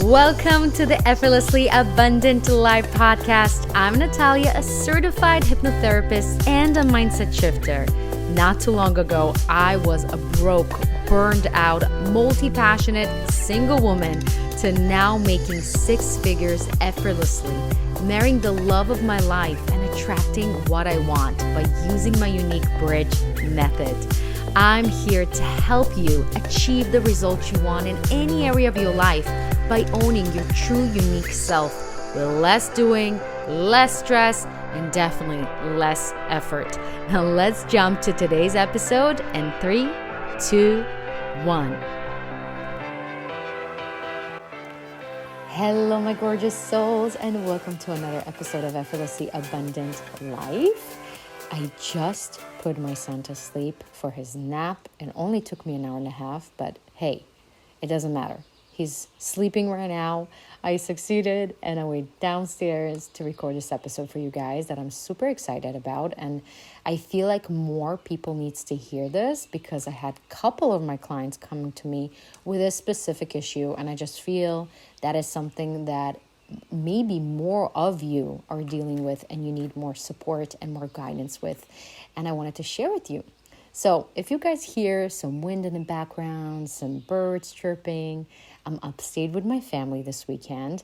Welcome to the Effortlessly Abundant Life podcast. I'm Natalia, a certified hypnotherapist and a mindset shifter. Not too long ago, I was a broke, burned out, multi-passionate, single woman to now making six figures effortlessly, marrying the love of my life and attracting what I want by using my unique bridge method. I'm here to help you achieve the results you want in any area of your life by owning your true unique self with less doing, less stress, and definitely less effort. Now let's jump to today's episode in 3, 2, 1. Hello, my gorgeous souls, and welcome to another episode of Effortlessly Abundant Life. I just put my son to sleep for his nap. It only took me an hour and a half, but hey, it doesn't matter. He's sleeping right now. I succeeded, and I went downstairs to record this episode for you guys that I'm super excited about. And I feel like more people needs to hear this because I had a couple of my clients coming to me with a specific issue, and I just feel that is something that maybe more of you are dealing with and you need more support and more guidance with. And I wanted to share with you. So if you guys hear some wind in the background, some birds chirping, I'm upstate with my family this weekend.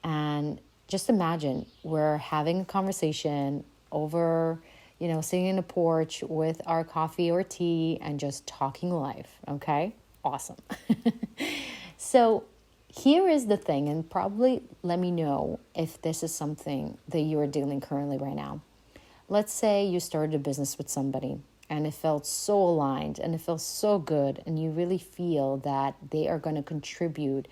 And just imagine we're having a conversation over, sitting in a porch with our coffee or tea and just talking life. Okay? Awesome. So here is the thing, and probably let me know if this is something that you are dealing currently right now. Let's say you started a business with somebody and it felt so aligned and it felt so good, and you really feel that they are going to contribute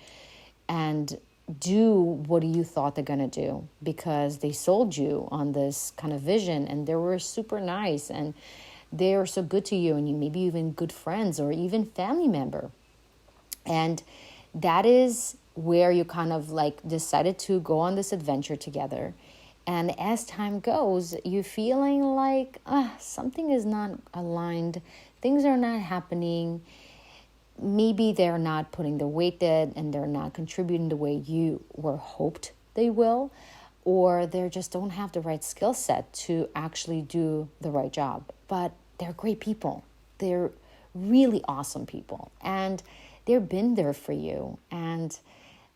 and do what you thought they're going to do because they sold you on this kind of vision and they were super nice and they are so good to you, and you maybe even good friends or even family member. And that is where you kind of like decided to go on this adventure together. And as time goes, you're feeling like something is not aligned. Things are not happening. Maybe they're not putting the weight in and they're not contributing the way you were hoped they will. Or they just don't have the right skill set to actually do the right job. But they're great people. They're really awesome people. And they've been there for you, and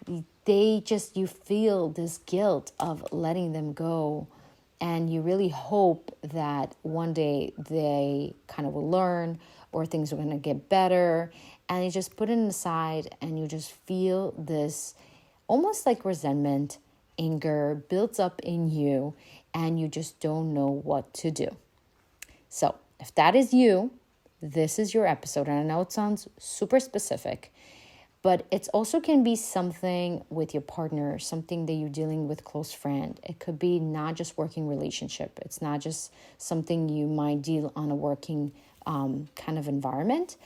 you feel this guilt of letting them go, and you really hope that one day they kind of will learn or things are going to get better, and you just put it aside and you just feel this almost like resentment, anger builds up in you, and you just don't know what to do. So if that is you, this is your episode. And I know it sounds super specific, but it also can be something with your partner, something that you're dealing with close friend. It could be not just working relationship. It's not just something you might deal on a working kind of environment.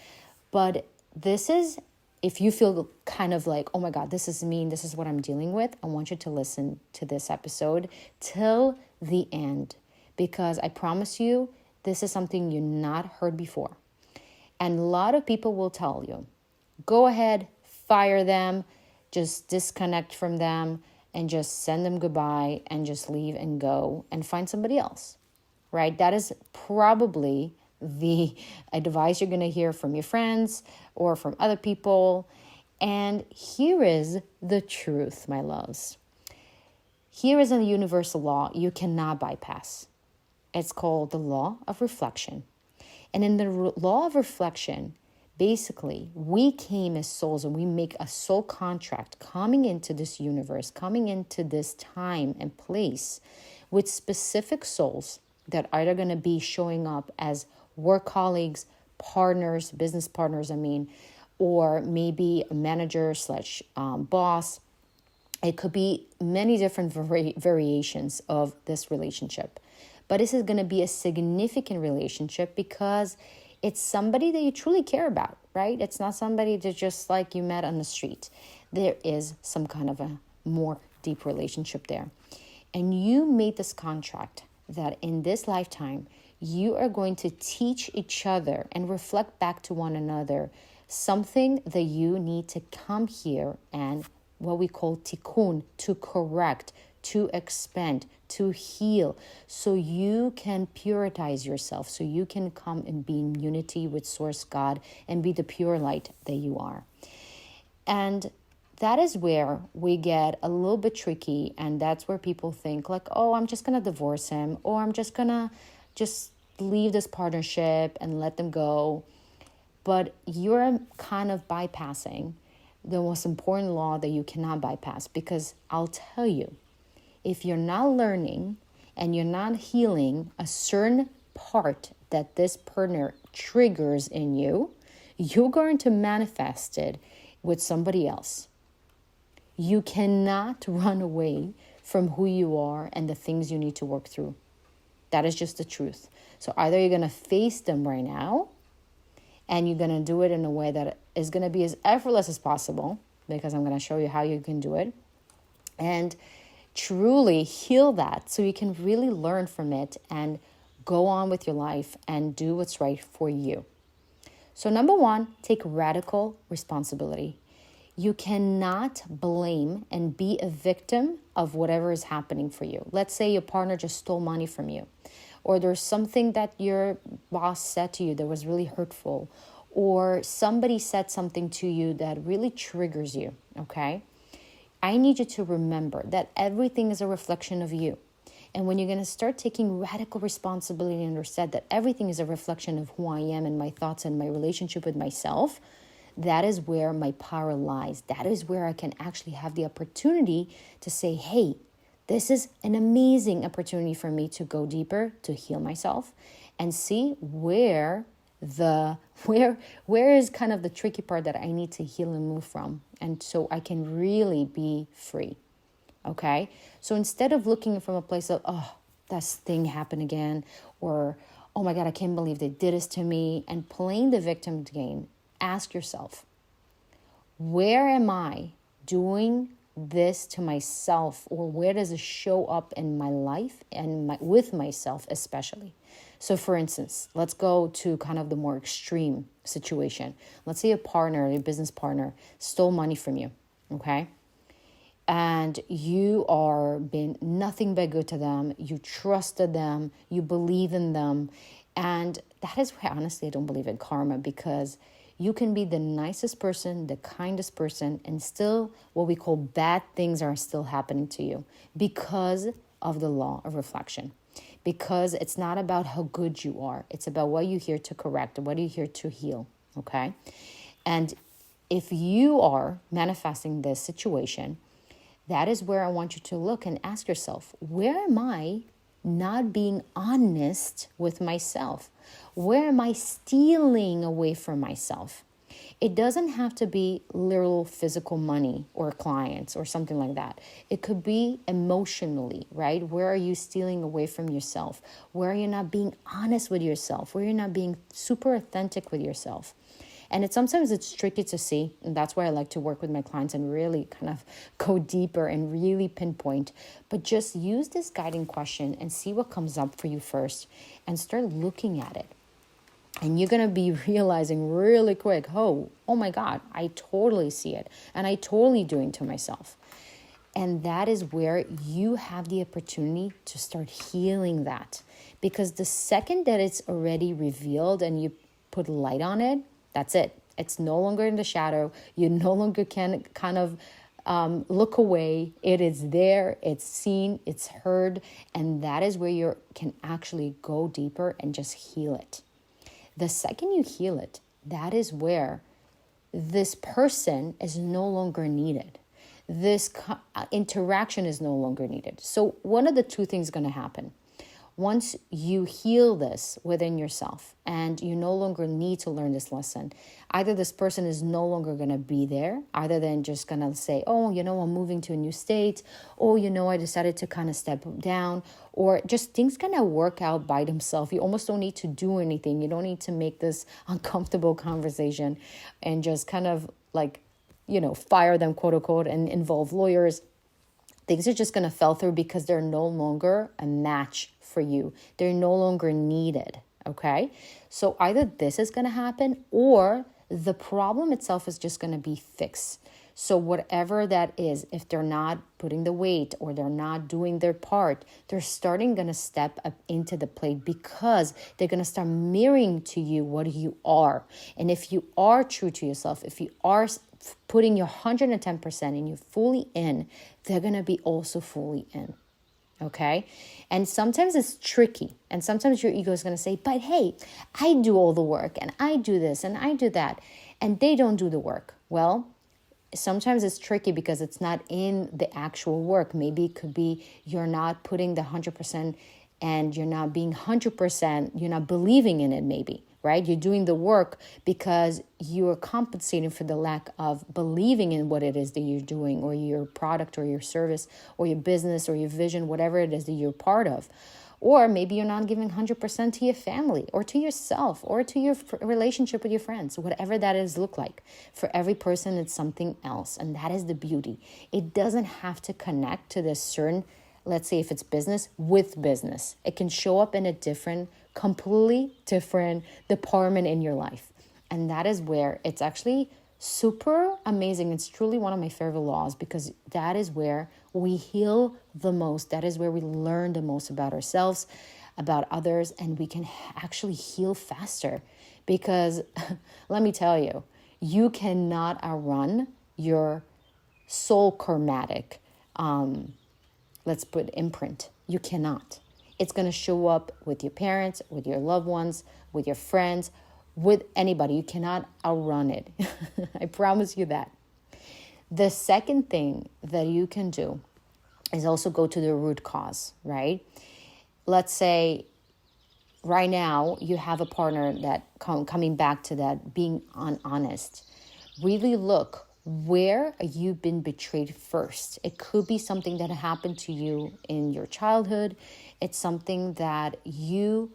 But this is, if you feel kind of like, oh my God, this is me, this is what I'm dealing with, I want you to listen to this episode till the end, because I promise you, this is something you've not heard before. And a lot of people will tell you, go ahead, fire them, just disconnect from them and just send them goodbye and just leave and go and find somebody else, right? That is probably the advice you're going to hear from your friends or from other people. And here is the truth, my loves. Here is a universal law you cannot bypass. It's called the law of reflection. And in the law of reflection, basically, we came as souls and we make a soul contract coming into this universe, coming into this time and place with specific souls that are either going to be showing up as work colleagues, partners, business partners, or maybe a manager / boss. It could be many different variations of this relationship. But this is going to be a significant relationship because it's somebody that you truly care about, right? It's not somebody that just like you met on the street. There is some kind of a more deep relationship there. And you made this contract that in this lifetime, you are going to teach each other and reflect back to one another something that you need to come here and what we call tikkun, to correct, to expand, to heal, so you can puritize yourself, so you can come and be in unity with Source God and be the pure light that you are. And that is where we get a little bit tricky, and that's where people think like, oh, I'm just going to divorce him, or I'm just going to just leave this partnership and let them go. But you're kind of bypassing the most important law that you cannot bypass, because I'll tell you, if you're not learning and you're not healing a certain part that this partner triggers in you, you're going to manifest it with somebody else. You cannot run away from who you are and the things you need to work through. That is just the truth. So either you're going to face them right now, and you're going to do it in a way that is going to be as effortless as possible, because I'm going to show you how you can do it, and truly heal that so you can really learn from it and go on with your life and do what's right for you. So number one, take radical responsibility. You cannot blame and be a victim of whatever is happening for you. Let's say your partner just stole money from you, or there's something that your boss said to you that was really hurtful, or somebody said something to you that really triggers you, okay? I need you to remember that everything is a reflection of you. And when you're going to start taking radical responsibility and understand that everything is a reflection of who I am and my thoughts and my relationship with myself, that is where my power lies. That is where I can actually have the opportunity to say, hey, this is an amazing opportunity for me to go deeper, to heal myself, and see where is kind of the tricky part that I need to heal and move from. And so I can really be free. Okay? So instead of looking from a place of, oh, this thing happened again, or, oh my God, I can't believe they did this to me, and playing the victim game, ask yourself, where am I doing this to myself, or where does it show up in my life and with myself especially? So for instance, let's go to kind of the more extreme situation. Let's say a partner, a business partner, stole money from you, okay? And you are been nothing but good to them. You trusted them. You believe in them. And that is why, honestly, I don't believe in karma, because you can be the nicest person, the kindest person, and still what we call bad things are still happening to you because of the law of reflection. Because it's not about how good you are. It's about what you're here to correct, what you're here to heal, okay? And if you are manifesting this situation, that is where I want you to look and ask yourself, where am I not being honest with myself? Where am I stealing away from myself? It doesn't have to be literal physical money or clients or something like that. It could be emotionally, right? Where are you stealing away from yourself? Where are you not being honest with yourself? Where you're not being super authentic with yourself? And sometimes it's tricky to see, and that's why I like to work with my clients and really kind of go deeper and really pinpoint. But just use this guiding question and see what comes up for you first, and start looking at it. And you're going to be realizing really quick, oh my God, I totally see it. And I totally doing to myself. And that is where you have the opportunity to start healing that. Because the second that it's already revealed and you put light on it, that's it. It's no longer in the shadow. You no longer can kind of look away. It is there. It's seen. It's heard. And that is where you can actually go deeper and just heal it. The second you heal it, that is where this person is no longer needed. This interaction is no longer needed. So one of the two things is going to happen. Once you heal this within yourself and you no longer need to learn this lesson, either this person is no longer going to be there, either than just going to say, oh, I'm moving to a new state, or, I decided to kind of step down, or just things kind of work out by themselves. You almost don't need to do anything. You don't need to make this uncomfortable conversation and just kind of fire them, quote unquote, and involve lawyers. Things are just going to fall through because they're no longer a match for you. They're no longer needed, okay? So either this is going to happen or the problem itself is just going to be fixed. So whatever that is, if they're not putting the weight or they're not doing their part, they're starting going to step up into the plate because they're going to start mirroring to you what you are. And if you are true to yourself, if you are putting your 110% and you're fully in, they're going to be also fully in. Okay. And sometimes it's tricky. And sometimes your ego is going to say, but hey, I do all the work and I do this and I do that. And they don't do the work. Well, sometimes it's tricky because it's not in the actual work. Maybe it could be you're not putting the 100% and you're not being 100%, you're not believing in it maybe, right? You're doing the work because you're compensating for the lack of believing in what it is that you're doing, or your product or your service or your business or your vision, whatever it is that you're part of. Or maybe you're not giving 100% to your family or to yourself or to your relationship with your friends, whatever that is look like. For every person, it's something else. And that is the beauty. It doesn't have to connect to this certain, let's say if it's business, with business. It can show up in a completely different department in your life. And that is where it's actually super amazing. It's truly one of my favorite laws, because that is where we heal the most. That is where we learn the most about ourselves, about others, and we can actually heal faster. Because let me tell you, you cannot outrun your soul karmatic, let's put imprint. You cannot. It's going to show up with your parents, with your loved ones, with your friends, with anybody. You cannot outrun it. I promise you that. The second thing that you can do is also go to the root cause, right? Let's say right now you have a partner that coming back to that, being honest. Really look, where you've been betrayed first. It could be something that happened to you in your childhood. It's something that you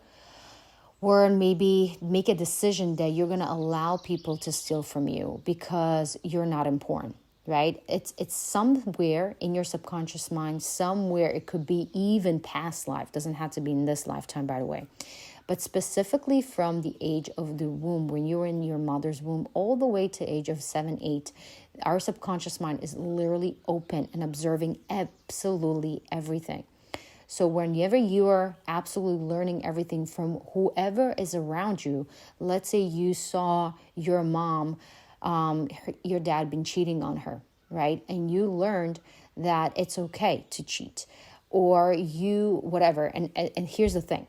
or maybe make a decision that you're going to allow people to steal from you because you're not important, right? It's somewhere in your subconscious mind, somewhere. It could be even past life. Doesn't have to be in this lifetime, by the way. But specifically from the age of the womb, when you were in your mother's womb, all the way to age of 7, 8, our subconscious mind is literally open and observing absolutely everything. So whenever you are absolutely learning everything from whoever is around you, let's say you saw your mom, your dad been cheating on her, right? And you learned that it's okay to cheat, or you, whatever. And here's the thing.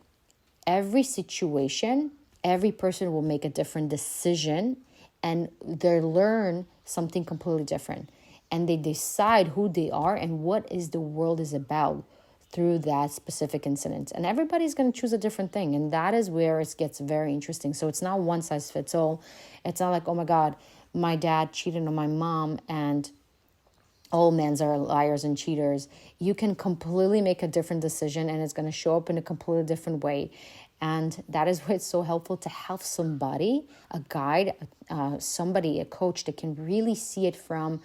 Every situation, every person will make a different decision, and they learn something completely different. And they decide who they are and what is the world is about through that specific incident. And everybody's going to choose a different thing. And that is where it gets very interesting. So it's not one size fits all. It's not like, oh my God, my dad cheated on my mom and all men are liars and cheaters. You can completely make a different decision, and it's going to show up in a completely different way. And that is why it's so helpful to have somebody, a guide, somebody, a coach that can really see it from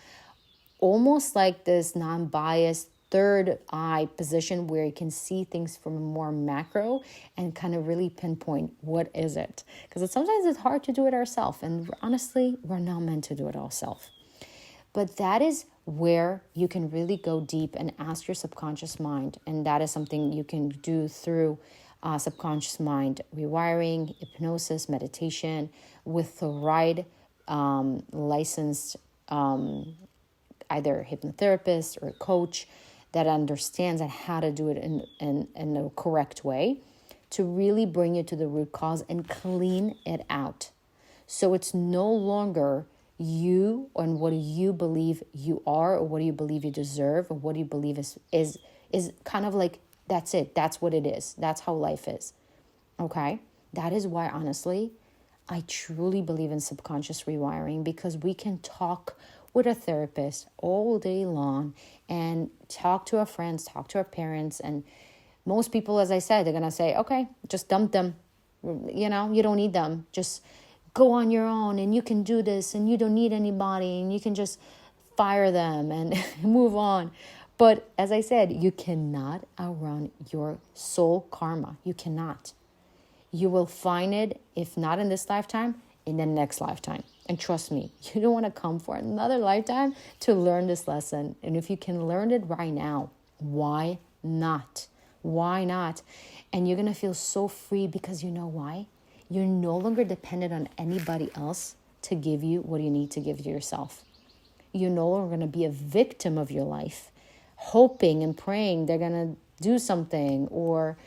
almost like this non-biased third eye position, where you can see things from a more macro and kind of really pinpoint what is it. Because sometimes it's hard to do it ourselves. And honestly, we're not meant to do it ourselves. But that is where you can really go deep and ask your subconscious mind. And that is something you can do through subconscious mind rewiring, hypnosis, meditation, with the right licensed either hypnotherapist or a coach that understands how to do it in a correct way, to really bring you to the root cause and clean it out. So it's no longer you and what you believe you are, or what you believe you deserve, or what you believe is kind of like, that's it. That's what it is. That's how life is. Okay? That is why, honestly, I truly believe in subconscious rewiring, because we can talk with a therapist all day long and talk to our friends, talk to our parents. And most people, as I said, they're going to say, okay, just dump them. You know, you don't need them. Just go on your own and you can do this and you don't need anybody and you can just fire them and move on. But as I said, you cannot outrun your soul karma. You cannot. You will find it, if not in this lifetime, in the next lifetime. And trust me, you don't want to come for another lifetime to learn this lesson. And if you can learn it right now, why not? Why not? And you're going to feel so free, because you know why? You're no longer dependent on anybody else to give you what you need to give to yourself. You're no longer going to be a victim of your life, hoping and praying they're going to do something, or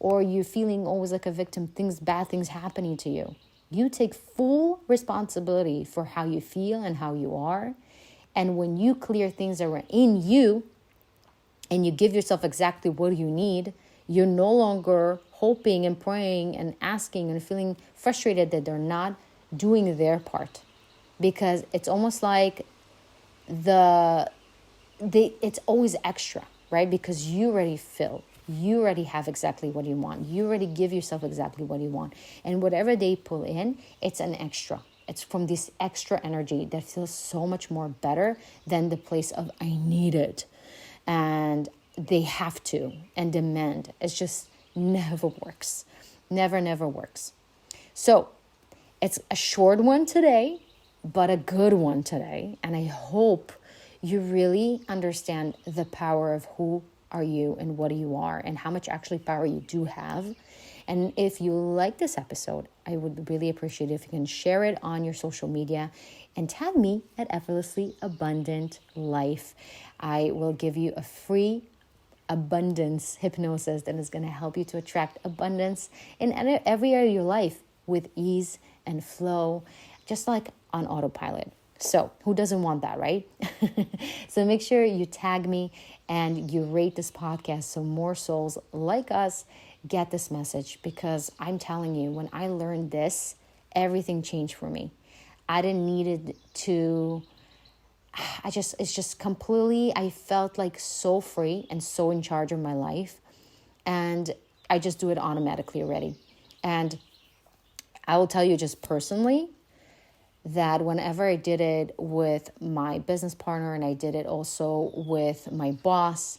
you're feeling always like a victim, bad things happening to you. You take full responsibility for how you feel and how you are. And when you clear things that are in you and you give yourself exactly what you need, you're no longer hoping and praying and asking and feeling frustrated that they're not doing their part. Because it's almost like it's always extra, right? Because you already fill. You already have exactly what you want. You already give yourself exactly what you want. And whatever they pull in, it's an extra. It's from this extra energy that feels so much more better than the place of I need it. And they have to and demand. It's just never works. Never works. So it's a short one today, but a good one today. And I hope you really understand the power of who are you and what you are and how much actually power you do have. And if you like this episode, I would really appreciate it if you can share it on your social media and tag me at Effortlessly Abundant Life. I will give you a free abundance hypnosis that is going to help you to attract abundance in every area of your life with ease and flow, just like on autopilot. So who doesn't want that, right? So make sure you tag me and you rate this podcast so more souls like us get this message, because I'm telling you, when I learned this, everything changed for me. I didn't need it to, it's just completely, I felt like so free and so in charge of my life. And I just do it automatically already. And I will tell you just personally, that whenever I did it with my business partner and I did it also with my boss,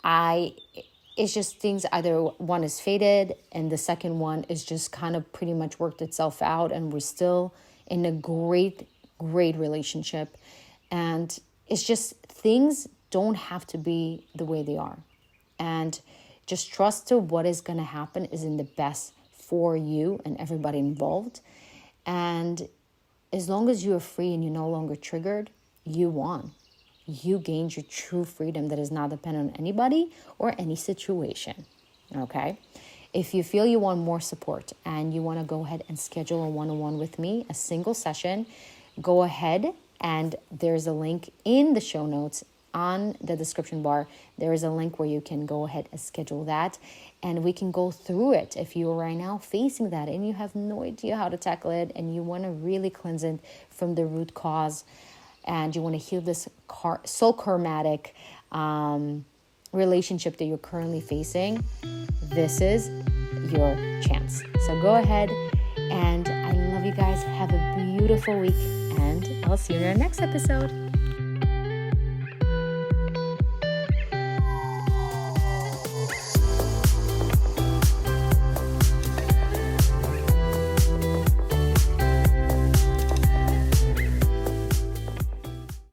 it's just things, either one is faded and the second one is just kind of pretty much worked itself out, and we're still in a great relationship. And it's just, things don't have to be the way they are. And just trust to what is going to happen is in the best for you and everybody involved. And as long as you are free and you're no longer triggered, you won. You gained your true freedom that is not dependent on anybody or any situation, okay? If you feel you want more support and you want to go ahead and schedule a one-on-one with me, a single session, go ahead, and there's a link in the show notes on the description bar. There is a link where you can go ahead and schedule that, and we can go through it. If you are right now facing that and you have no idea how to tackle it and you want to really cleanse it from the root cause, and you want to heal this soul karmatic relationship that you're currently facing, this is your chance. So go ahead, and I love you guys. Have a beautiful week, and I'll see you in our next episode.